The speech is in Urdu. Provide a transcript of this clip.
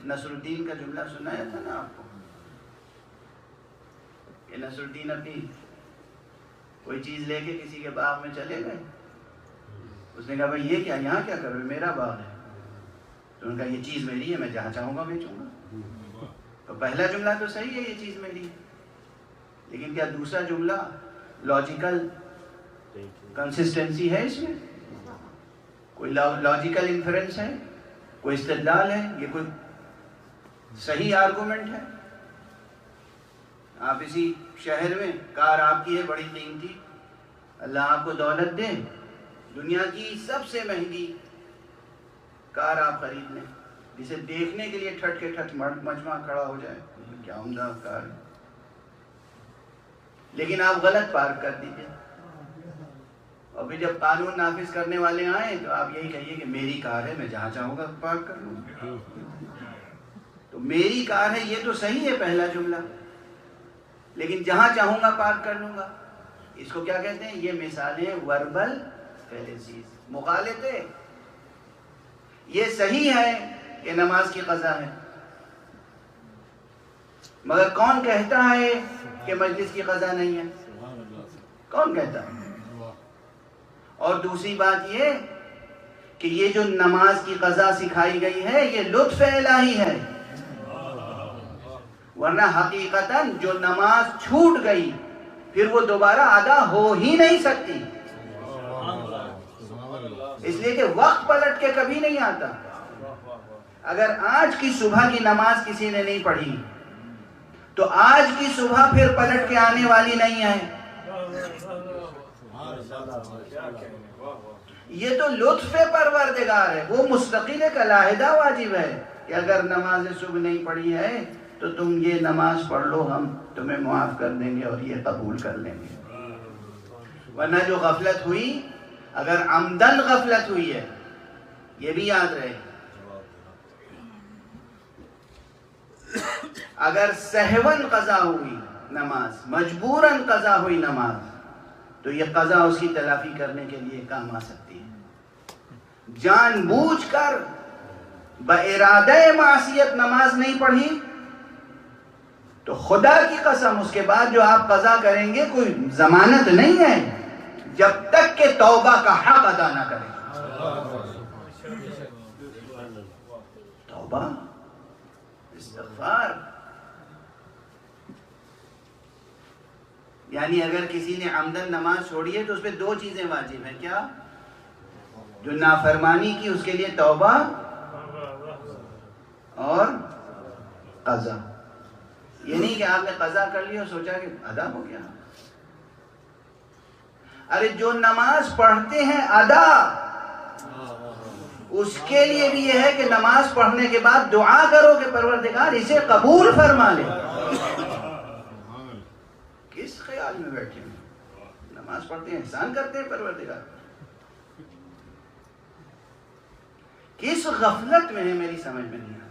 نصر الدین کا جملہ سنایا تھا نا آپ کو کہ نصر الدین اپنی کوئی چیز لے کے کسی کے باغ میں چلے گئے. اس نے کہا بھائی یہ کیا، یہاں کیا کرو، میرا باغ ہے. تو انہوں نے کہا یہ چیز میری ہے، میں جہاں چاہوں گا بیچوں گا. تو پہلا جملہ تو صحیح ہے، یہ چیز میری ہے، لیکن کیا دوسرا جملہ لاجیکل کنسسٹنسی ہے اس میں؟ کوئی لاجیکل انفرنس ہے، کوئی استدلال ہے، یہ کوئی صحیح آرگومنٹ ہے؟ آپ اسی شہر میں کار آپ کی ہے بڑی قیمتی، اللہ آپ کو دولت دے، دنیا کی سب سے مہنگی کار آپ خرید لیں، جسے دیکھنے کے لیے ٹھٹ کے ٹھٹ مجمع کھڑا ہو جائے، کیا عمدہ کار ہے، لیکن آپ غلط پارک کر دیجئے. اور پھر جب قانون نافذ کرنے والے آئیں تو آپ یہی کہیے کہ میری کار ہے، میں جہاں چاہوں گا پارک کر لوں گا. تو میری کار ہے یہ تو صحیح ہے پہلا جملہ، لیکن جہاں چاہوں گا پارک کر لوں گا. اس کو کیا کہتے ہیں؟ یہ مثالیں وربل فیلسیز، مغالطے. یہ صحیح ہے کہ نماز کی قضا ہے، مگر کون کہتا ہے کہ مجلس کی قضا نہیں ہے؟ کون کہتا ہے؟ اور دوسری بات یہ کہ یہ جو نماز کی قضا سکھائی گئی ہے یہ لطف الہی ہے، ورنہ حقیقتاً جو نماز چھوٹ گئی پھر وہ دوبارہ ادا ہو ہی نہیں سکتی، اس لیے کہ وقت پلٹ کے کبھی نہیں آتا. اگر آج کی صبح کی نماز کسی نے نہیں پڑھی تو آج کی صبح پھر پلٹ کے آنے والی نہیں ہے. یہ تو لطف پروردگار ہے، وہ مستقل ایک علیحدہ واجب ہے کہ اگر نماز صبح نہیں پڑھی ہے تو تم یہ نماز پڑھ لو، ہم تمہیں معاف کر دیں گے اور یہ قبول کر لیں گے. ورنہ جو غفلت ہوئی، اگر عمدن غفلت ہوئی ہے، یہ بھی یاد رہے، اگر سہون قضا ہوئی نماز، مجبوراً قضا ہوئی نماز، تو یہ قضا اس کی تلافی کرنے کے لیے کام آ سکتی ہے. جان بوجھ کر بارادہ معصیت نماز نہیں پڑھی تو خدا کی قسم اس کے بعد جو آپ قضا کریں گے کوئی ضمانت نہیں ہے جب تک کہ توبہ کا حق ادا نہ کریں. توبہ، استغفار. یعنی اگر کسی نے عمدن نماز چھوڑی ہے تو اس پہ دو چیزیں واجب ہیں. کیا؟ جو نافرمانی کی اس کے لیے توبہ اور قضا. یہ نہیں کہ آپ نے قضا کر لی اور سوچا کہ ادا ہو گیا. ارے جو نماز پڑھتے ہیں ادا، اس کے لیے بھی یہ ہے کہ نماز پڑھنے کے بعد دعا کرو کہ پروردگار اسے قبول فرما لے. کس خیال میں بیٹھے ہیں؟ نماز پڑھتے ہیں احسان کرتے ہیں پروردگار. کس غفلت میں ہے، میری سمجھ میں نہیں آتا.